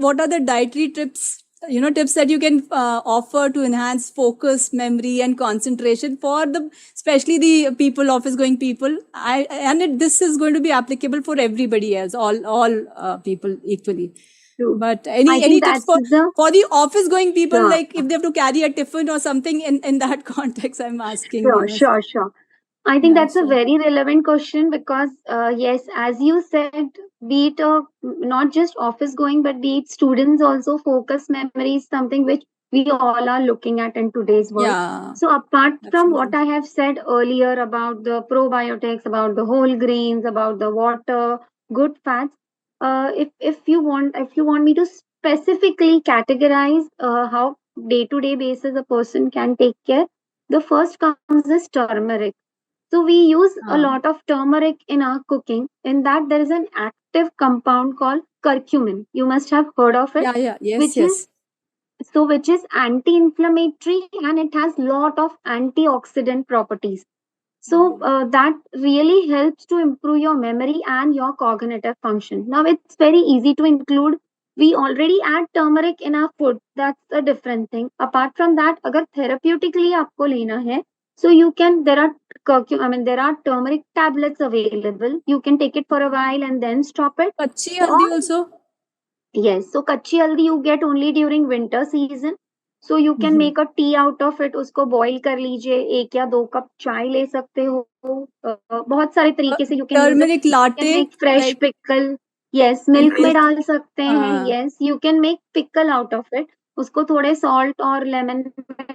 what are the dietary tips, tips that you can offer to enhance focus, memory, and concentration for especially the office going people. This is going to be applicable for everybody else, all people equally. True. But I any think tips that's for the office going people, Sure. like if they have to carry a tiffin or something in that context, I'm asking. Sure. I think Yeah, that's a sure. very relevant question because, yes, as you said, be it not just office going, but be it students also, focus memory is something which we all are looking at in today's world. Yeah, So, apart from what absolutely. I have said earlier about the probiotics, about the whole grains, about the water, good fats, if you want me to specifically categorize how day to day basis a person can take care, the first comes is turmeric. So we use a lot of turmeric in our cooking. In that, there is an active compound called curcumin. You must have heard of it, Yeah, which yes. which is anti-inflammatory and it has lot of antioxidant properties. So that really helps to improve your memory and your cognitive function. Now it's very easy to include. We already add turmeric in our food. That's a different thing. Apart from that, अगर therapeutically आपको लेना है, so you can there are turmeric tablets available. You can take it for a while and then stop it. Kachi Or haldi also? yes, so कच्ची हल्दी you get only during winter season. So you can make a tea out of it. उसको boil कर लीजिए, 1 या 2 cup चाय ले सकते हो. बहुत सारे तरीके से you can use it. Turmeric You can latte, make fresh like pickle. Yes, milk में milk. डाल सकते हैं. Yes, you can make pickle out of it. उसको थोड़े salt और lemon.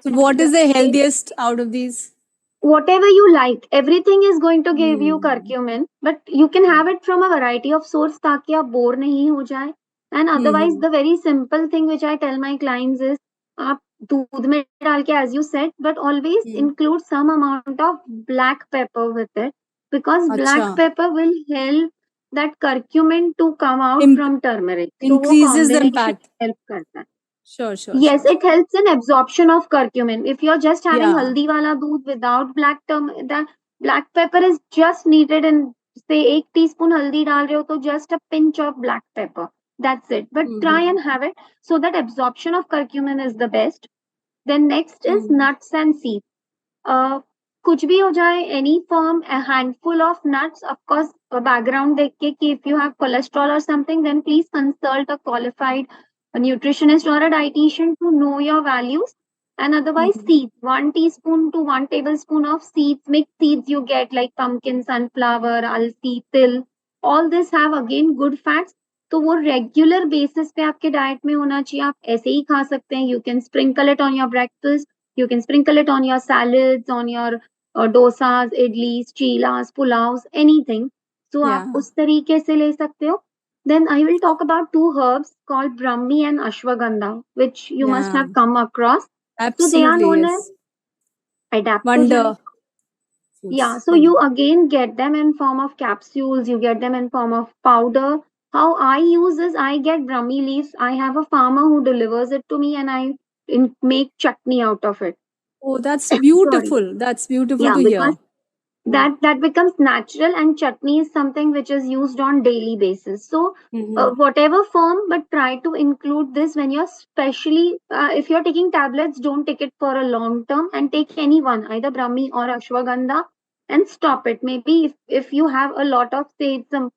So what is the healthiest out of these? Whatever you like, everything is going to give you curcumin, but you can have it from a variety of sources ताकि आप bore नहीं हो जाए. And otherwise, the very simple thing which I tell my clients is, आप दूध में डाल के, as you said, but always include some amount of black pepper with it, because black pepper will help that curcumin to come out from turmeric. Increases the So वो combination impact. help करता है. Sure. Yes, it helps in absorption of curcumin. If you're just having Yeah. haldi wala doodh without the black pepper is just needed in, say, 1 teaspoon haldi डाल रहे हो तो just a pinch of black pepper. That's it. But try and have it so that absorption of curcumin is the best. Then next is nuts and seeds. कुछ भी हो जाए, any form, a handful of nuts. Of course, background देख के कि if you have cholesterol or something, then please consult a qualified nutritionist or a dietitian to know your values. And otherwise, seeds, 1 teaspoon to 1 tablespoon of seeds, mixed seeds you get like pumpkin, sunflower, alsi, til. All this have again good fats. तो वो regular basis पे आपके diet में होना चाहिए. आप ऐसे ही खा सकते हैं. You can sprinkle it on your breakfast. You can sprinkle it on your salads, on your dosas, idlis, chilas, pulaus, anything. So आप उस तरीके से ले सकते हो. Then I will talk about 2 herbs called Brahmi and Ashwagandha, which you must have come across. Absolutely, so they are known yes. as adaptogenic. Wonder. Yeah, so you again get them in form of capsules, you get them in form of powder. How I use is I get Brahmi leaves. I have a farmer who delivers it to me and I make chutney out of it. Oh, that's beautiful. That's beautiful to hear. That becomes natural, and chutney is something which is used on daily basis. So whatever form, but try to include this when you're especially if you're taking tablets, don't take it for a long term and take any one, either Brahmi or Ashwagandha, and stop it. Maybe if you have a lot of, say, some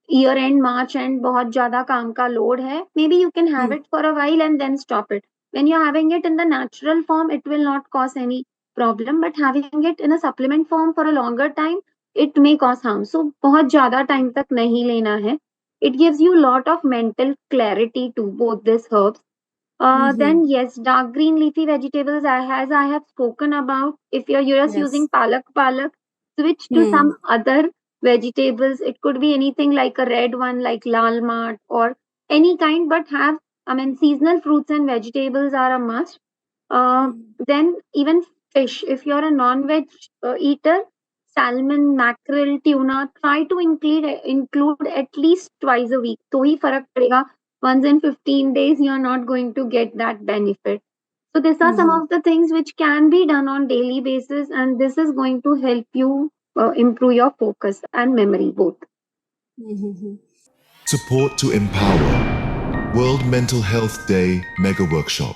year end March and बहुत ज़्यादा काम का load है, maybe you can have it for a while and then stop it. When you're having it in the natural form, it will not cause any problem, but having it in a supplement form for a longer time, it may cause harm. So बहुत ज़्यादा time तक नहीं लेना है. It gives you lot of mental clarity to both these herbs. Then yes, dark green leafy vegetables, as I have spoken about. If you're just using palak, switch to some other vegetables. It could be anything like a red one, like lal mat or any kind, but seasonal fruits and vegetables are a must. Then even fish. If you're a non-veg eater, salmon, mackerel, tuna, try to include at least twice a week. तो ही फर्क पड़ेगा. Once in 15 days, you're not going to get that benefit. So these are some of the things which can be done on daily basis, and this is going to help you improve your focus and memory both. Support to empower, World Mental Health Day Mega Workshop.